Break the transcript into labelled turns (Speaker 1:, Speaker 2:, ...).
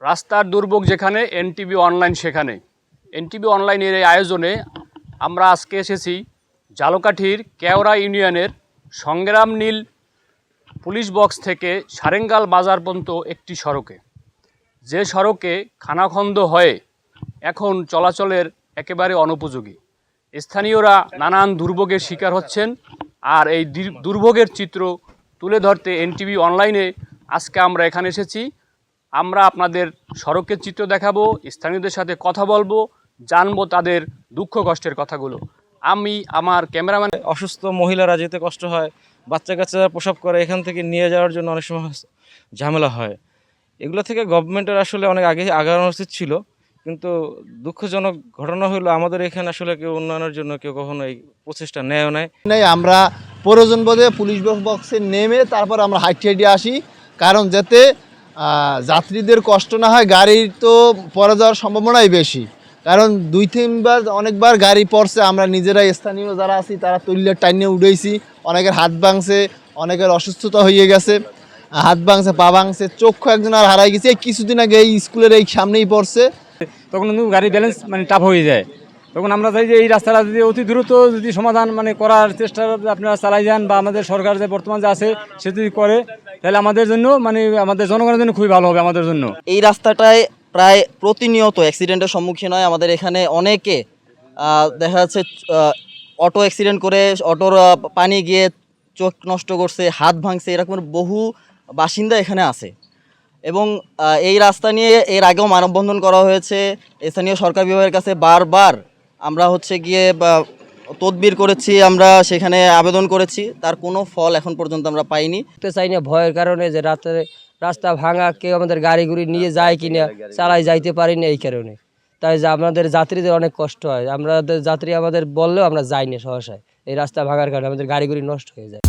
Speaker 1: রাস্তার দুর্ভোগ যেখানে এনটিভি অনলাইন সেখানে। এনটিভি অনলাইনের এই আয়োজনে আমরা আজকে এসেছি ঝালকাঠির কেওড়া ইউনিয়নের সংগ্রাম নীল পুলিশ বক্স থেকে সারেঙ্গাল বাজার পর্যন্ত একটি সড়কে, যে সড়কে খানাখন্দ হয়ে এখন চলাচলের একেবারে অনুপযোগী। স্থানীয়রা নানান দুর্ভোগের শিকার হচ্ছেন। আর এই দুর্ভোগের চিত্র তুলে ধরতে এনটিভি অনলাইনে আজকে আমরা এখানে এসেছি। আমরা আপনাদের সড়কের চিত্র দেখাবো, স্থানীয়দের সাথে কথা বলবো, জানবো তাদের দুঃখ কষ্টের কথাগুলো। আমি আমার ক্যামেরাম্যান।
Speaker 2: অসুস্থ মহিলারা যেতে কষ্ট হয়, বাচ্চা কাচ্চারা প্রসব করে, এখান থেকে নিয়ে যাওয়ার জন্য অনেক সময় ঝামেলা হয়। এগুলো থেকে গভর্নমেন্টের আসলে অনেক আগে আগানো উচিত ছিল, কিন্তু দুঃখজনক ঘটনা হলো আমাদের এখানে আসলে কেউ উন্নয়নের জন্য কেউ কখনো এই প্রচেষ্টা নেয় নাই।
Speaker 3: আমরা প্রয়োজন বোধে পুলিশ বক্সে নেমে তারপর আমরা হাইটে আসি, কারণ যাতে যাত্রীদের কষ্ট না হয়। গাড়ির তো পরে যাওয়ার সম্ভাবনাই বেশি, কারণ 2-3বার অনেকবার গাড়ি পড়ছে। আমরা নিজেরাই স্থানীয় যারা আছি তারা তুললে টাইনে উঠেছি। অনেকের হাত ভাঙছে, অনেকের অসুস্থতা হয়ে গেছে, হাত ভাঙছে, পা ভাঙছে, চক্ষু একজন আর হারাই গেছে। কিছুদিন আগে এই স্কুলের এই সামনেই পড়ছে,
Speaker 4: তখন কিন্তু গাড়ি ব্যালেন্স টাফ হয়ে যায়। তখন আমরা চাই যে এই রাস্তাটা যদি অতি দ্রুত যদি সমাধান করার চেষ্টা আপনারা চালাই যান, বা আমাদের সরকার যে বর্তমান যে আছে সে যদি করে, তাহলে আমাদের জন্য আমাদের জনগণের জন্য খুবই ভালো হবে আমাদের জন্য।
Speaker 5: এই রাস্তাটায় প্রায় প্রতিনিয়ত অ্যাক্সিডেন্টের সম্মুখীন হয় আমাদের এখানে অনেকে। দেখা যাচ্ছে অটো অ্যাক্সিডেন্ট করে অটোর পানি গিয়ে চোখ নষ্ট করছে, হাত ভাঙছে, এরকম বহু বাসিন্দা এখানে আছে। এবং এই রাস্তা নিয়ে এর আগেও মানববন্ধন করা হয়েছে স্থানীয় সরকার বিভাগের কাছে। বারবার আমরা গিয়ে তদবির করেছি, আমরা সেখানে আবেদন করেছি, তার কোনো ফল এখন পর্যন্ত আমরা পাইনি।
Speaker 6: চাই না ভয়ের কারণে যে রাস্তা ভাঙা, কেউ আমাদের গাড়িগুড়ি নিয়ে যায় কিনা, চালাই যাইতে পারি না এই কারণে। তাই যে আমাদের যাত্রীদের অনেক কষ্ট হয়। আমাদের যাত্রী আমাদের বললেও আমরা যাই না সহসায়, এই রাস্তা ভাঙার কারণে আমাদের গাড়িগুড়ি নষ্ট হয়ে যায়।